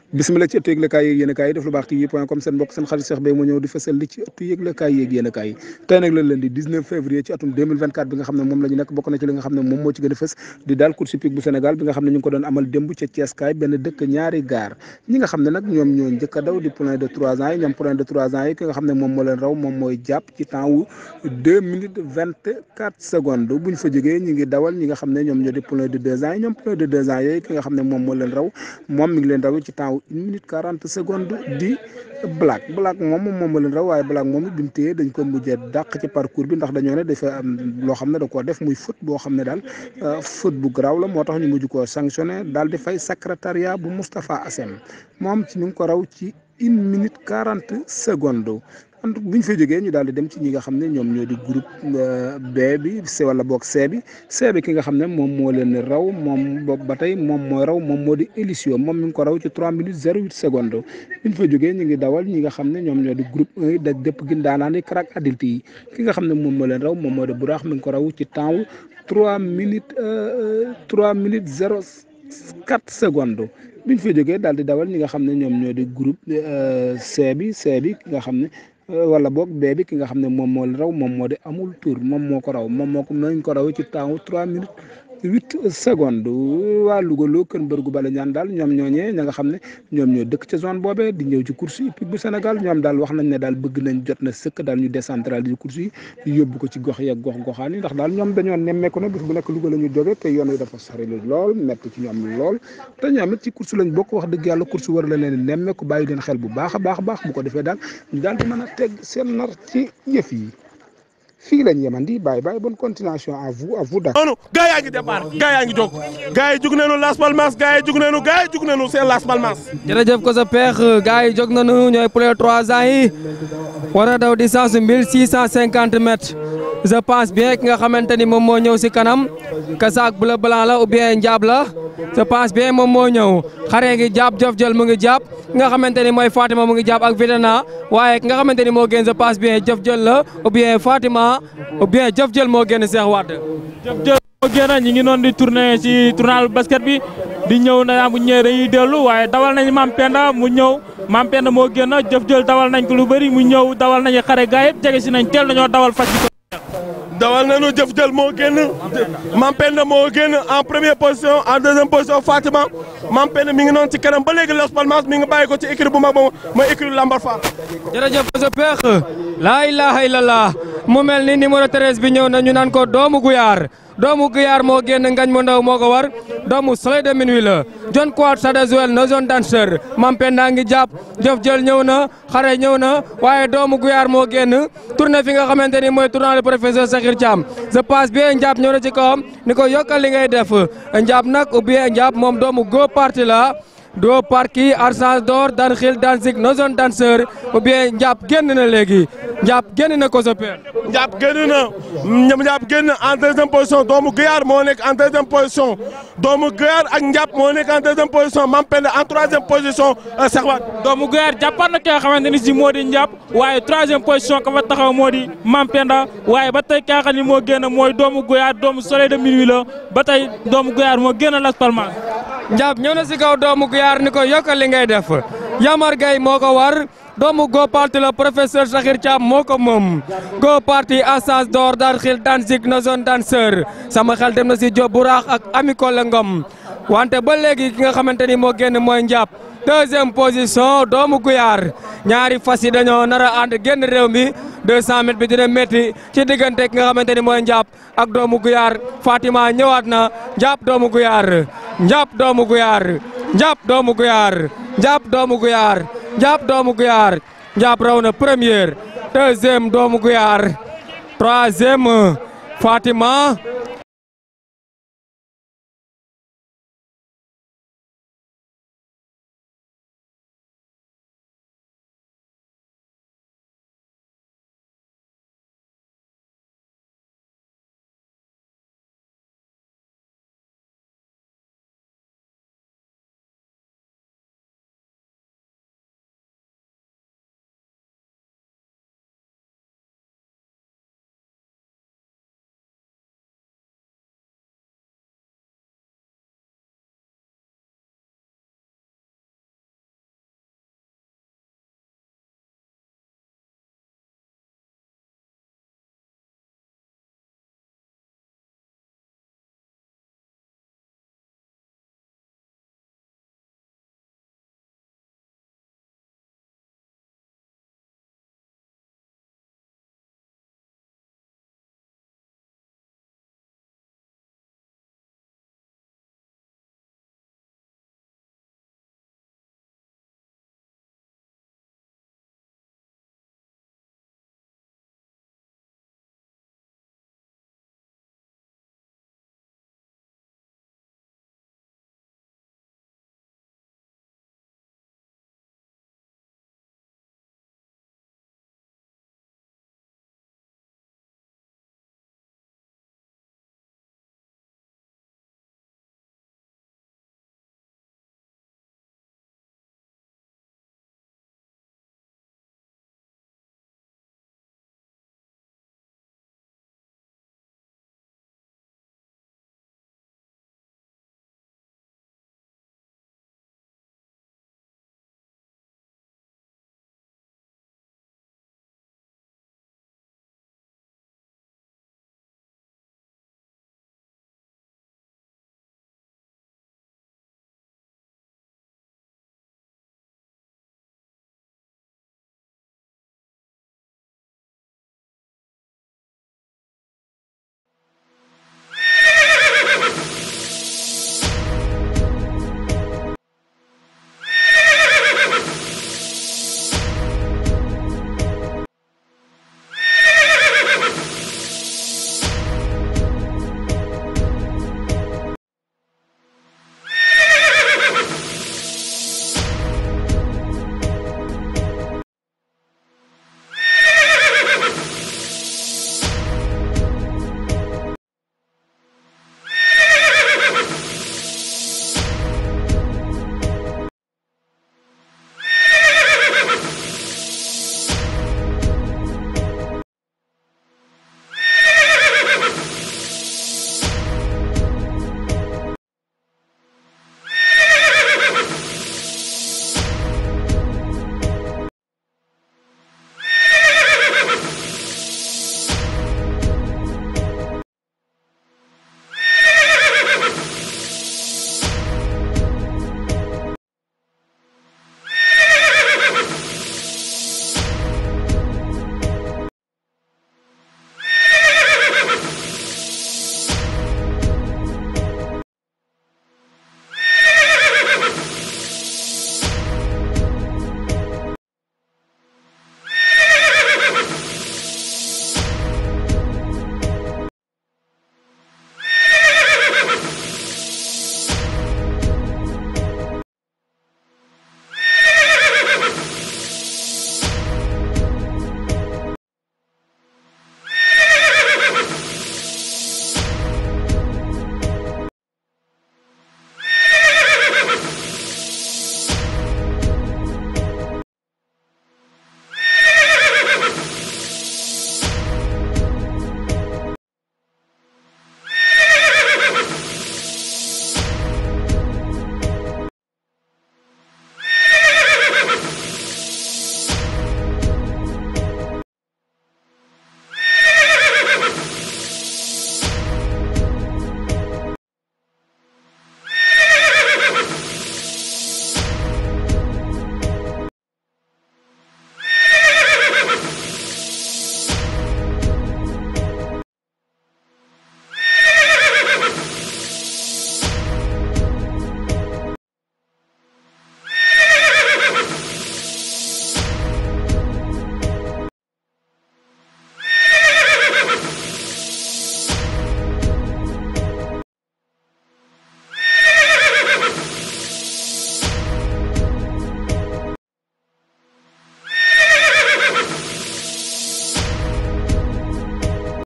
bismillah ci ëttu yëglekaay yeeg yéenekaay yi def lu baax TV.com seen mbokk seen xarit Cheikh Beye moo ñëw di fësal li ci ëttu yëglekaay yeeg yéenekaay yi tey nag la lundi 19 février ci atum 2024 bi nga xam ne moom la ñu nekk bokk na ci li nga xam ne moom moo ci gën a fës di daal course hippique bu Sénégal bi nga xam ne ñu ngi ko doon amal démb ca Thiès kaay benn dëkk ñaari gaar ñi nga xam ne nag ñoom ñoo njëkk a daw di poulain de 3 ans yi ñoom poulain de 3 ans yi ki nga xam ne moom moo leen raw moom mooy jàpp ci temps wu 2 minutes 24 secondes buñ fa jógee ñi ngi dawal ñi nga xam ne ñoom ñoo di poulain de 2 ans yi ñoom poulain de 2 ans yooyu ki nga xam ne moom moo leen raw moom mi ngi leen raw ci temps wu 1 minute 40 secondes di Black moom moo leen raw waaye Black moom it bi mu téyee dañ ko mujjee dàq ci parcours bi ndax dañoo ne dafa am loo xam ne da koo def muy faute boo xam ne daal faute bu garaaw la moo tax ñu mujj koo sanctionné daal di fay secrétariat bu Moustapha Assem moom ci ñu ngi ko raw ci 1 minute 40 secondes. bu ñu fa jógee ñu daal di dem ci ñi nga xam ne ñoom ñoo di groupe B bi C wala boog C bi ki nga xam ne moom moo leen raw moom boobu ba tey moom mooy raw moom moo di Elisio moom mi ngi ko raw ci 3 minutes 08 secondes bu ñu fa jógee ñu ngi dawal ñi nga xam ne ñoom ñoo di groupe 1 yi daj dëpp gi ndaanaan yi crack adulte yi ki nga xam ne moom moo leen raw moom moo di Buraax mi ngi ko raw ci temps 3 minutes 04 secondes bu ñu fa jógee daal di dawal ñi nga xam ne ñoom ñoo di groupe C bi ki nga xam ne wala boog bee bi ki nga xam ne moom moo raw moom moo di amul tour moom moo ko raw nañ ko raw ci temps 3 minutes 8 secondes waa Louga loo Kër Mbërgu Bala ñaan daal ñoom ñooñee ña nga xam ne ñoom ñoo dëkk ca zone boobee di ñëw ci course hippique bu Sénégal ñoom daal wax nañ ne daal bëgg nañ jot na sëkk daal ñu décentraliser course yi yóbbu ko ci gox yeeg gox-goxaan yi ndax daal ñoom dañoo nemmeeku ne bis bu nekk Louga la ñu jógee te yoon wi dafa sori lool metti ci ñoom lool te ñoom it ci course lañ bokk wax dëgg yàlla course war la leen nemmeeku bàyyi leen xel bu baax a baax bu ko defee daal ñu daal di mën a teg seen nar ci yëf yi fii lañ yemandi bye bonne continuation à vous Dakar. noonu gaa yaa ngi départ gaa yaa ngi jóg gaa yi jug nañu Las Palmas gaa yi jug nañu seen Las Palmas. jërëjëf ko sa peex gaa yi jóg nañu ñooy poulain 3 ans yi war a daw distance 1650 mètres je pense bien ki nga xamante ni moom moo ñëw si kanam kasaak bleu blanc la ou bien njaab la je pense bien moom moo ñëw xare ngi jàpp jof jël mu ngi jàpp ki nga xamante ni mooy Fatima mu ngi jàpp ak Videna waaye ki nga xamante ni moo gën je pense bien jof jël la ou bien Fatima ou bien jof jël moo gën Cheikh Wade. jof jël moo gën ñi ngi noonu di tourner ci tournal basket bi di ñëw na bu ñëwee dañuy dellu waaye dawal nañ Mam Penda mu ñëw Mam Penda moo gën jëf jël dawal nañ ko lu bëri mu ñëw dawal nañu xare gaa yëpp jege si nañ teel nañoo dawal fas bi. dawal nañu jëf jël moo génn Mam Penda moo génn en première position en deuxième position Fatima Mam Penda mi ngi noonu ci kanam ba léegi Las Palmas mi ngi bàyyi ko ci écurie bu mag moom mooy écurie Lambar Fall. jërëjëf sa peex laa ilaha illallah mu mel ni numéro 13 bi ñëw na ñu naan ko doomu Guyaar moo génn ngañ mu ndaw moo ko war doomu Soleil de Minuit la John Quart Sadazuel no zone danseur Mam Penda ngi jàpp jëf jël ñëw na xare ñëw na waaye doomu Guyaar moo génn tourné fi nga xamante ni mooy tournant le professeur Sakhir Thiam je passe bien Ndiab ñëw na ci kawam ni ko yokkal li ngay def Ndiab nag ou bien Ndiab moom doomu Go Parti la doo parki Arsans d'or dan xil dan sig no zone danseur ou bien Ndiab génn na léegi Ndiab génn na ko sa père. Ndiab génn en deuxième position doomu Guyaar moo nekk en deuxième position doomu Guyaar ak Ndiab moo nekk en deuxième position Mam Penda en troisième position Cheikh Wade. doomu Guyaar jàppaat na ki nga xamante ni si moo di Ndiab waaye troisième position ka fa taxaw moo di Mam Penda waaye ba tey ki nga xam ne moo génn mooy doomu Guyaar doomu Soleil de Minuit la ba tey doomu Guyaar moo génn Las Palmas. Ndiab ñëw na si kaw doomu Guyaar ni ko yokkal li ngay def Yamar Gaye moo ko war doomu Go Parti la professeur Sakhir Thiam moo ko moom Go Parti Arsans d'or dan xil dan sig no zone danseur sama xel dem na si Diop Buraax ak Ami Kole Ngom wante ba léegi ki nga xamante ni moo génn mooy Ndiab deuxième position doomu Guyaar ñaari fas yi dañoo nar a ànd génn réew mi 200 mètres bi dina métti ci diggante ki nga xamante ni mooy Ndiab ak doomu Guyaar Fatima ñëwaat na Ndiab doomu Guyaar Ndiab doomu Guyaar Ndiab doomu Guyaar Ndiab doomu Guyaar Ndiab doomu Guyaar Ndiab raw na première deuxième doomu Guyaar troisième Fatima